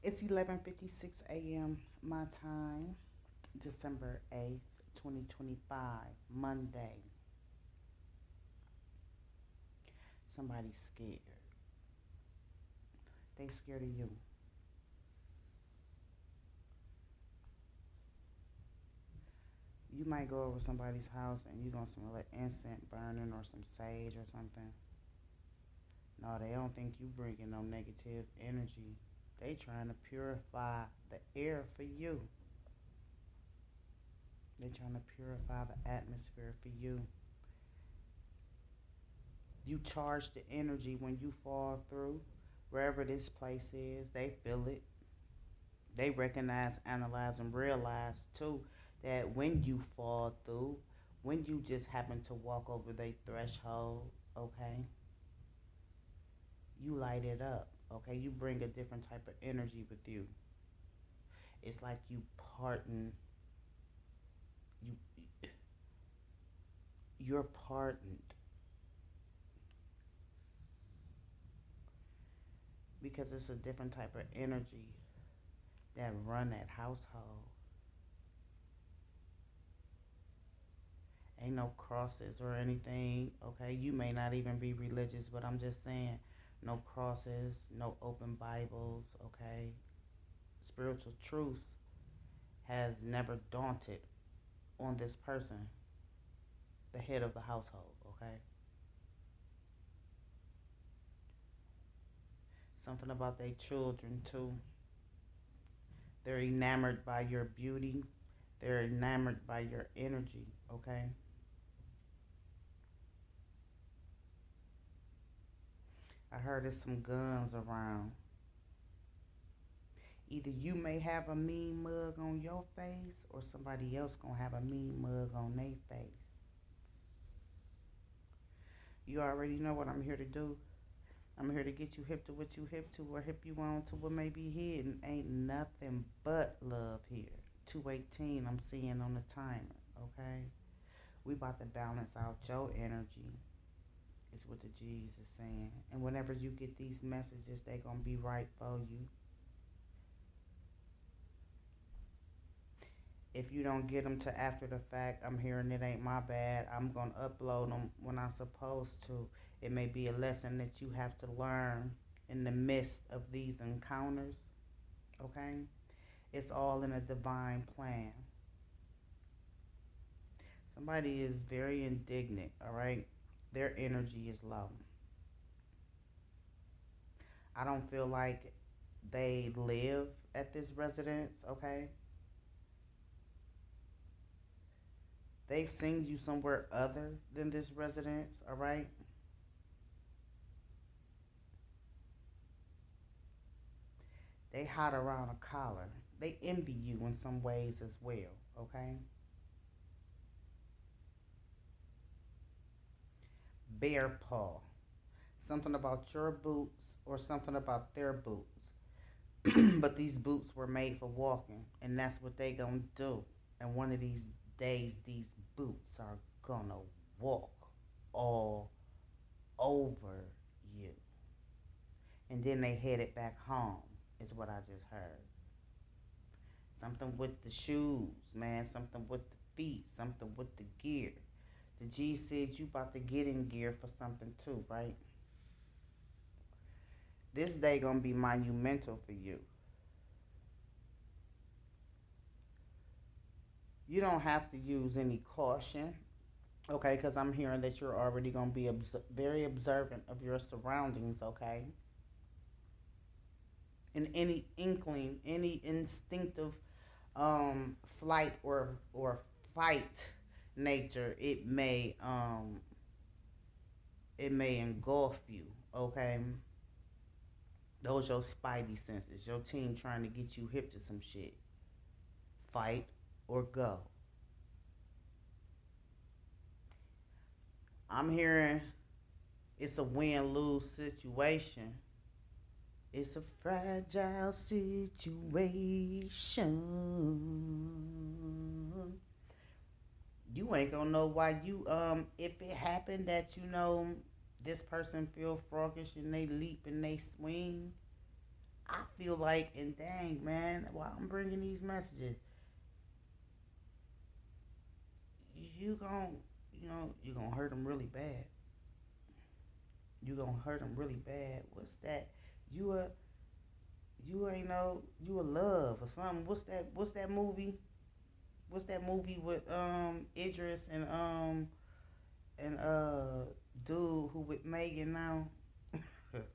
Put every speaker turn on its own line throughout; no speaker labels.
It's 11:56 a.m. my time, December 8th, 2025, Monday. Somebody's scared. They scared of you. You might go over somebody's house and you're going to smell like incense burning or some sage or something. No, they don't think you bringing no negative energy. They trying to purify the air for you. They trying to purify the atmosphere for you. You charge the energy when you fall through. Wherever this place is, they feel it. They recognize, analyze, and realize too that when you fall through, when you just happen to walk over their threshold, okay, you light it up, okay? You bring a different type of energy with you. It's like you pardon, you, you're pardoned. Because it's a different type of energy that run that household. Ain't no crosses or anything, okay? You may not even be religious, but I'm just saying, no crosses, no open Bibles, okay? Spiritual truths has never daunted on this person, the head of the household, okay? Something about their children, too. They're enamored by your beauty. They're enamored by your energy, okay? I heard there's some guns around. Either you may have a mean mug on your face or somebody else gonna have a mean mug on their face. You already know what I'm here to do. I'm here to get you hip to what you hip to or hip you on to what may be hidden. Ain't nothing but love here. 2:18 I'm seeing on the timer, okay? We about to balance out your energy. Is what the G's is saying. And whenever you get these messages, they gonna be right for you. If you don't get them to after the fact, I'm hearing it ain't my bad. I'm gonna upload them when I'm supposed to. It may be a lesson that you have to learn in the midst of these encounters, okay? It's all in a divine plan. Somebody is very indignant, all right? Their energy is low. I don't feel like they live at this residence, okay? They've seen you somewhere other than this residence, all right? They hide around a collar. They envy you in some ways as well, okay? Bear paw. Something about your boots or something about their boots. But these boots were made for walking, and that's what they gonna do. And one of these days, these boots are gonna walk all over you. And then they headed back home, is what I just heard. Something with the shoes, man. Something with the feet. Something with the gear. The G said you about to get in gear for something too, right? This day gonna be monumental for you. You don't have to use any caution, okay? Because I'm hearing that you're already gonna be very observant of your surroundings, okay? And any inkling, any instinctive flight or fight nature, it may engulf you, okay? Those your spidey senses. Your team trying to get you hip to some shit. Fight or go. I'm hearing it's a win-lose situation. It's a fragile situation. You ain't gonna know why you if it happened that this person feel froggish and they leap and they swing. I feel like, and dang, man, while I'm bringing these messages, you gon' you gonna hurt them really bad. You gonna hurt them really bad. What's that? You a you ain't know you a love or something. What's that movie? What's that movie with Idris and dude who with Megan now?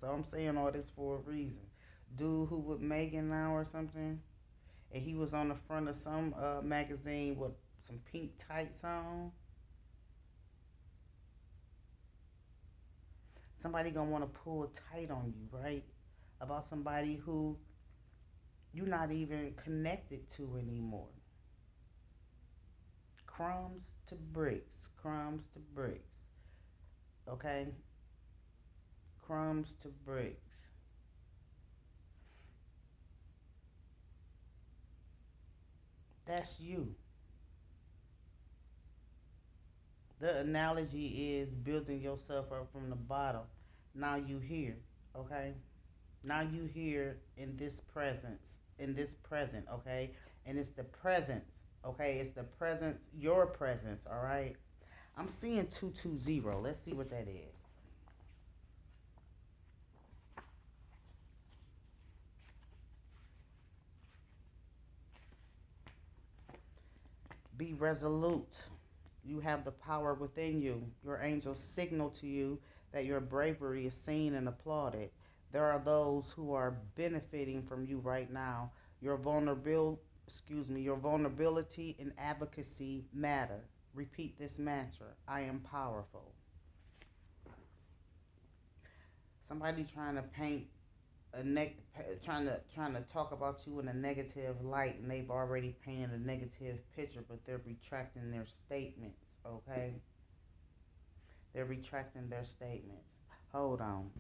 So I'm saying all this for a reason. Dude who with Megan now or something, and he was on the front of some magazine with some pink tights on. Somebody gonna want to pull tight on you, right? About somebody who you're not even connected to anymore. Crumbs to bricks, crumbs to bricks. Okay, crumbs to bricks. That's you. The analogy is building yourself up from the bottom. Now you here, okay? Now you here in this presence, in this present, okay? And it's the presence, okay? It's the presence, your presence, all right? I'm seeing 220. Let's see what that is. Be resolute. You have the power within you. Your angels signal to you that your bravery is seen and applauded. There are those who are benefiting from you right now. Your vulnerability and advocacy matter. Repeat this mantra. I am powerful. Somebody trying to paint trying to talk about you in a negative light, and they've already painted a negative picture, but they're retracting their statements. Okay, they're retracting their statements. Hold on,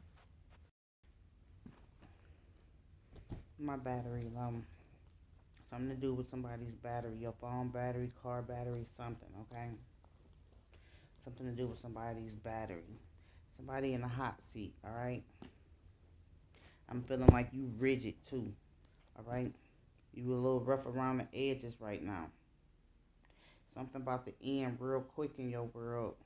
my battery low. Something to do with somebody's battery, your phone battery, car battery, something. Okay, something to do with somebody's battery. Somebody in a hot seat. All right. I'm feeling like you rigid too. All right. You a little rough around the edges right now. Something about to end real quick in your world.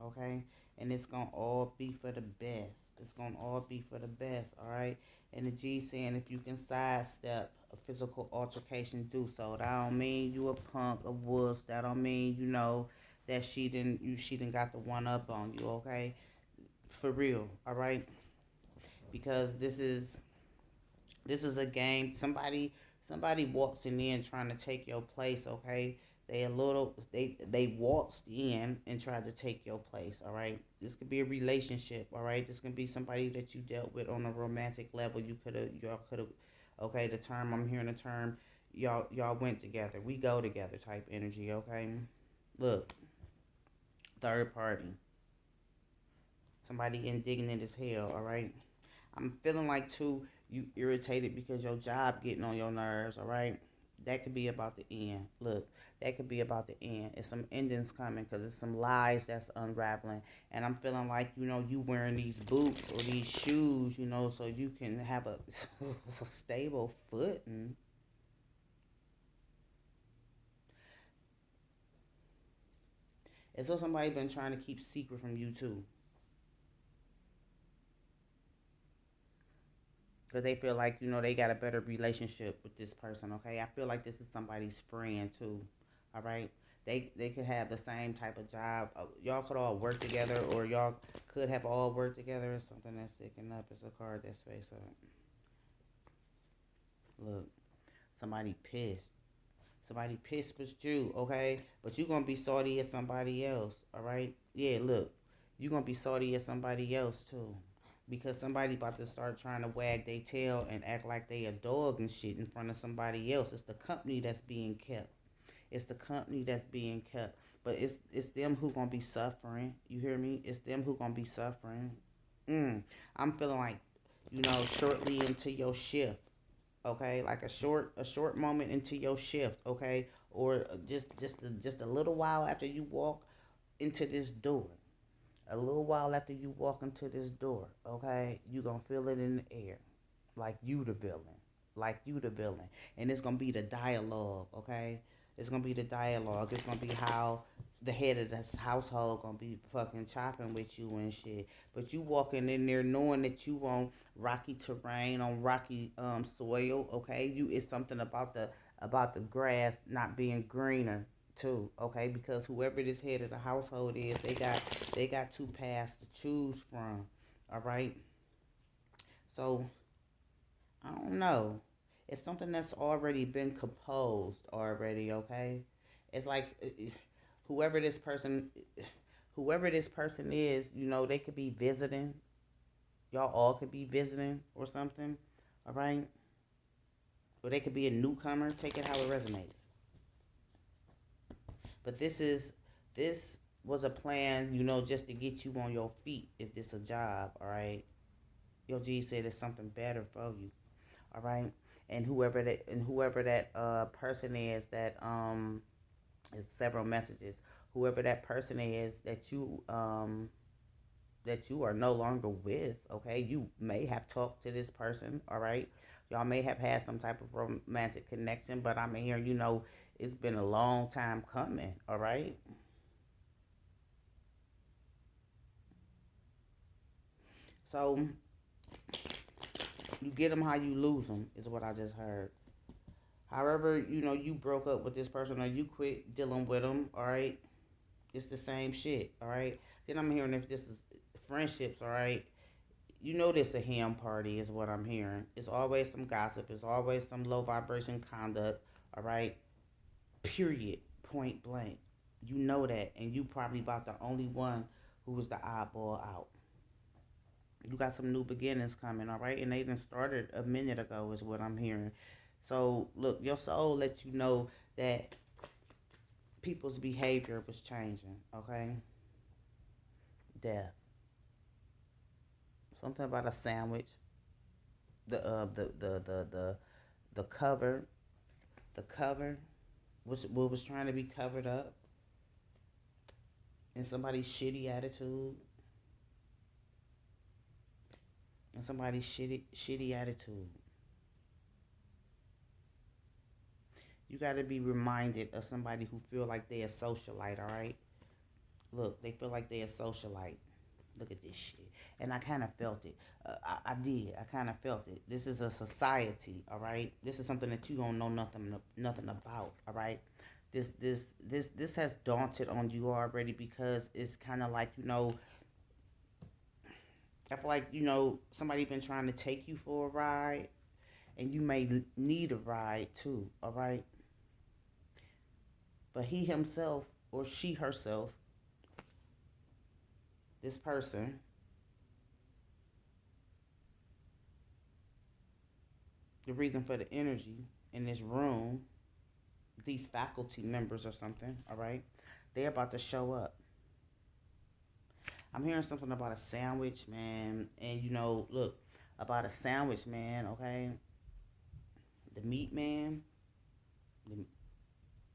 Okay. And it's gonna all be for the best. It's gonna all be for the best. All right. And the G saying if you can sidestep a physical altercation, do so. That don't mean you a punk, a wuss. That don't mean that she didn't got the one up on you. Okay. For real. All right. Because this is a game. Somebody walks in trying to take your place, okay? They waltzed in and tried to take your place, all right? This could be a relationship, all right? This can be somebody that you dealt with on a romantic level. Y'all could have, okay, I'm hearing the term, y'all went together. We go together type energy, okay? Look, third party. Somebody indignant as hell, all right? I'm feeling like too you irritated because your job getting on your nerves, all right? That could be about the end. Look, that could be about the end. It's some endings coming because it's some lies that's unraveling. And I'm feeling like, you wearing these boots or these shoes, so you can have a stable footing. As though somebody been trying to keep secret from you too. Because they feel like they got a better relationship with this person. Okay, I feel like this is somebody's friend too. All right, they could have the same type of job. Y'all could all work together, or y'all could have all worked together. Or something that's sticking up. It's a card that's face up. Look, somebody pissed. Somebody pissed with you, okay? But you gonna be salty at somebody else, all right? Yeah, look, you gonna be salty at somebody else too, because somebody about to start trying to wag their tail and act like they a dog and shit in front of somebody else. It's the company that's being kept. It's the company that's being kept. But it's them who gonna be suffering. You hear me? It's them who gonna be suffering. I'm feeling like, shortly into your shift, okay, like a short moment into your shift, okay, or just a little while after you walk into this door, a little while after you walk into this door, okay, you gonna feel it in the air, like you the villain, like you the villain, and it's gonna be the dialogue, okay? It's gonna be the dialogue. It's gonna be how the head of this household gonna be fucking chopping with you and shit. But you walking in there knowing that you on rocky terrain, on rocky soil, okay? You it's something about the grass not being greener too, okay? Because whoever this head of the household is, they got two paths to choose from, all right? So I don't know. It's something that's already been composed already, okay? It's like whoever this person whoever this person is, they could be visiting. Y'all all could be visiting or something, all right? Or they could be a newcomer. Take it how it resonates. But this was a plan, just to get you on your feet if it's a job, all right? Your G said it's something better for you. All right, and whoever that person is that is several messages. Whoever that person is that you are no longer with, okay, you may have talked to this person, all right, y'all may have had some type of romantic connection, but I'm hearing, it's been a long time coming, all right. So you get them how you lose them is what I just heard. However, you broke up with this person or you quit dealing with them, all right? It's the same shit, all right? Then I'm hearing if this is friendships, all right? This a ham party is what I'm hearing. It's always some gossip. It's always some low vibration conduct, all right? Period. Point blank. You know that, and you probably about the only one who was the oddball out. You got some new beginnings coming, all right? And they done started a minute ago is what I'm hearing. So look, your soul lets you know that people's behavior was changing. Okay, death. Something about a sandwich. The cover. The cover was what was trying to be covered up, and somebody's shitty attitude, and somebody's shitty attitude. You got to be reminded of somebody who feel like they a socialite. All right. Look, they feel like they a socialite. Look at this shit. And I kind of felt it. I did. I kind of felt it. This is a society, all right? This is something that you don't know nothing about, all right? This has daunted on you already because it's kind of like, I feel like, somebody been trying to take you for a ride and you may need a ride too, all right? But he himself or she herself, this person, the reason for the energy in this room, these faculty members or something, all right, they're about to show up. I'm hearing something about a sandwich, man, and look, about a sandwich, man, okay? The meat man, the,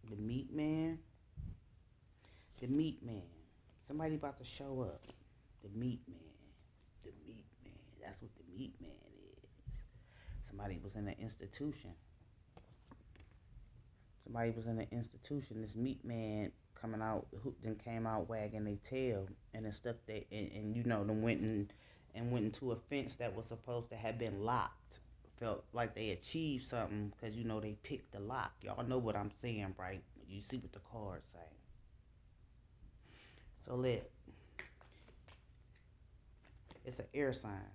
the meat man, the meat man. Somebody about to show up. The meat man, the meat man. That's what the meat man is. Somebody was in an institution. Somebody was in an institution. This meat man coming out, who then came out wagging their tail, and then stuck they and them went into a fence that was supposed to have been locked. Felt like they achieved something because they picked the lock. Y'all know what I'm saying, right? You see what the cards say. So it's an air sign.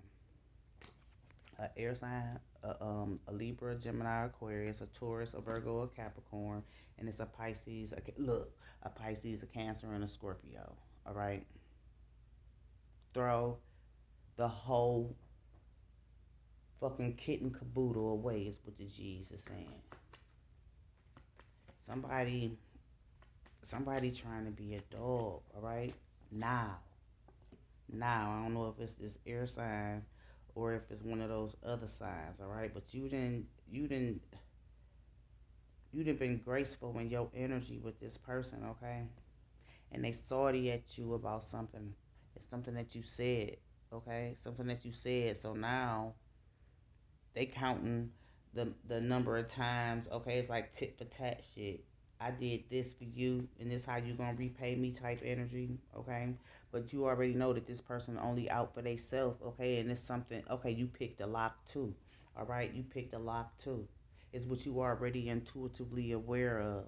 A air sign, a Libra, Gemini, Aquarius, a Taurus, a Virgo, a Capricorn, and it's a Pisces. A Pisces, a Cancer, and a Scorpio. All right. Throw the whole fucking kit and caboodle away is what the G's is saying. Somebody trying to be a dog. All right. Now I don't know if it's this air sign or if it's one of those other signs, all right? But you didn't been graceful in your energy with this person, okay? And they salty at you about something. It's something that you said, okay? Something that you said. So now They counting the number of times. Okay, it's like tit for tat shit. I did this for you, and this how you gonna repay me type energy. Okay, but you already know that this person only out for theyself. Okay, and it's something. Okay, you picked a lock too. All right, you picked a lock too. It's what you already intuitively aware of.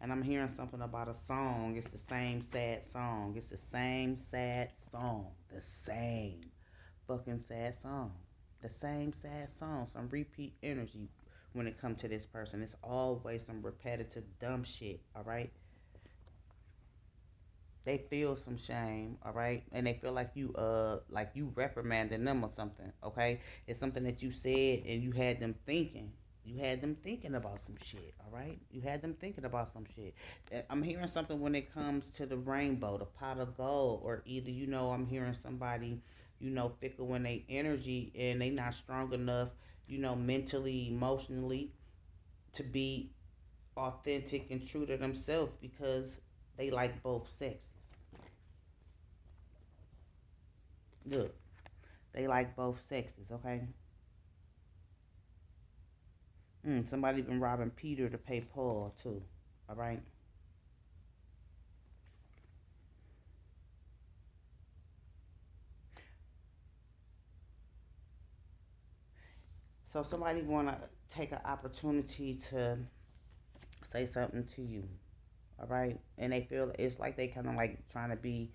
And I'm hearing something about a song. It's the same sad song. It's the same sad song. The same fucking sad song. The same sad song. Some repeat energy when it comes to this person. It's always some repetitive dumb shit, alright? They feel some shame, alright? And they feel like you reprimanding them or something, okay? It's something that you said and you had them thinking. You had them thinking about some shit, all right? You had them thinking about some shit. I'm hearing something when it comes to the rainbow, the pot of gold, or either, I'm hearing somebody, fickle in their energy and they not strong enough, mentally, emotionally to be authentic and true to themselves because they like both sexes. Look, they like both sexes, okay? Somebody been robbing Peter to pay Paul, too, all right? So somebody want to take an opportunity to say something to you, all right? And they feel it's like they kind of like trying to be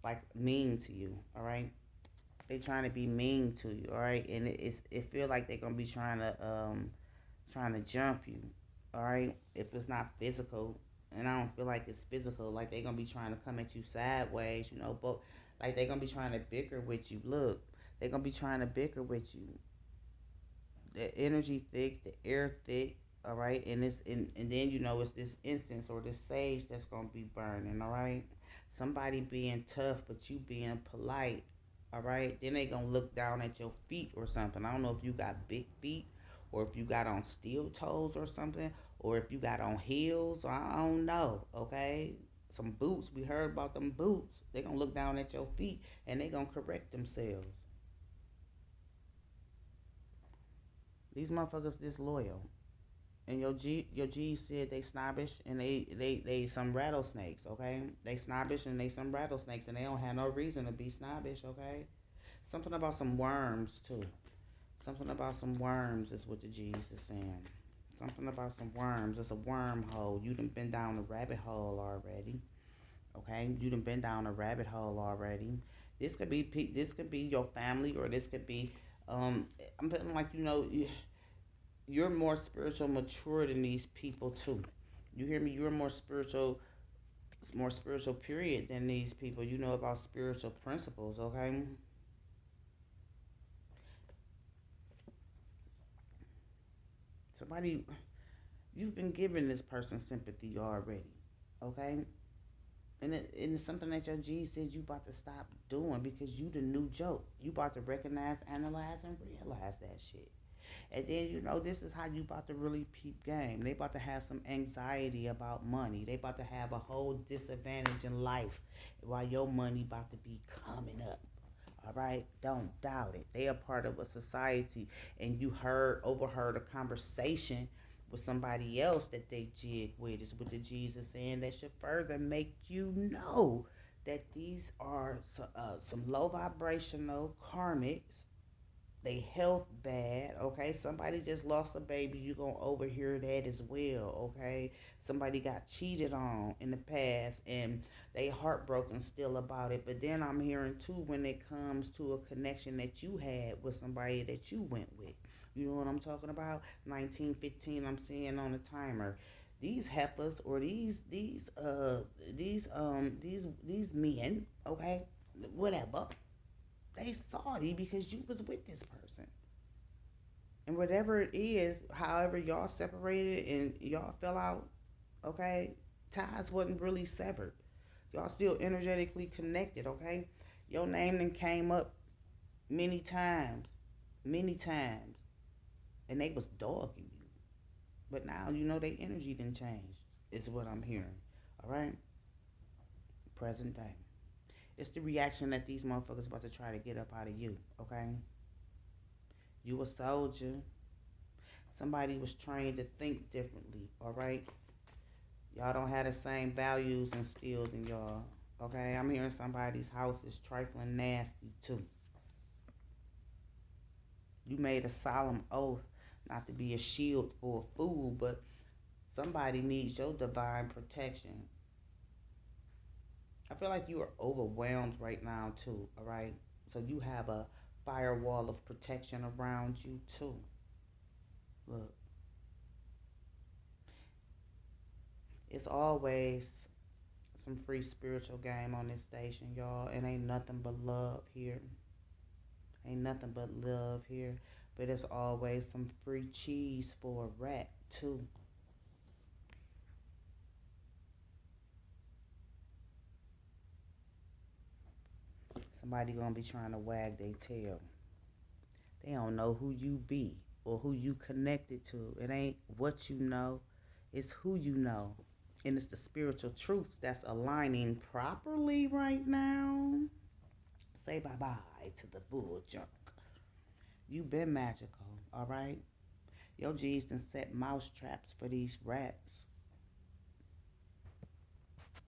like mean to you, all right? They trying to be mean to you, all right? And it feel like they're gonna be trying to jump you, all right? If it's not physical, and I don't feel like it's physical, like they're gonna be trying to come at you sideways, but like they're gonna be trying to bicker with you. Look, they're gonna be trying to bicker with you. The energy thick, the air thick, all right, and then it's this instance or this sage that's gonna be burning, all right. Somebody being tough, but you being polite, all right. Then they gonna look down at your feet or something. I don't know if you got big feet or if you got on steel toes or something, or if you got on heels. I don't know, okay. Some boots. We heard about them boots. They gonna look down at your feet and they gonna correct themselves. These motherfuckers disloyal. And your G said they snobbish and they some rattlesnakes, okay? They snobbish and they some rattlesnakes and they don't have no reason to be snobbish, okay? Something about some worms too. Something about some worms is what the G's is saying. Something about some worms. It's a wormhole. You done been down a rabbit hole already. Okay? You done been down a rabbit hole already. This could be your family or this could be I'm feeling like you're more spiritual mature than these people too. You hear me? You're more spiritual period than these people. You know about spiritual principles, okay? Somebody you've been giving this person sympathy already, okay? And it's something that your G says you about to stop doing because you the new joke. You about to recognize, analyze, and realize that shit. And then this is how you about to really peep game. They about to have some anxiety about money. They about to have a whole disadvantage in life while your money about to be coming up. All right, don't doubt it. They are part of a society, and you overheard a conversation with somebody else that they jig with. Is what the Jesus saying that should further make you know that these are some low vibrational karmics. They health bad, okay? Somebody just lost a baby, you gonna overhear that as well, okay? Somebody got cheated on in the past and they heartbroken still about it. But then I'm hearing too when it comes to a connection that you had with somebody that you went with. You know what I'm talking about? 1915 I'm seeing on the timer. These heifers or these men, okay? Whatever, they salty because you was with this person. And whatever it is, however y'all separated and y'all fell out, okay, ties wasn't really severed. Y'all still energetically connected, okay? Your name then came up many times, many times, and they was dogging you. But now they energy didn't change. Is what I'm hearing. All right, present day. It's the reaction that these motherfuckers about to try to get up out of you. Okay, You a soldier. Somebody was trained to think differently, all right? Y'all don't have the same values instilled in y'all. Okay, I'm hearing somebody's house is trifling nasty too. You made a solemn oath not to be a shield for a fool, but somebody needs your divine protection. I feel like you are overwhelmed right now too, all right? So you have a firewall of protection around you too. Look, it's always some free spiritual game on this station, y'all. It ain't nothing but love here. Ain't nothing but love here. But it's always some free cheese for a rat too. Somebody gonna be trying to wag their tail. They don't know who you be or who you connected to. It ain't what you know, it's who you know. And it's the spiritual truths that's aligning properly right now. Say bye-bye to the bull junk. You been magical, all right? Your G's done set mouse traps for these rats.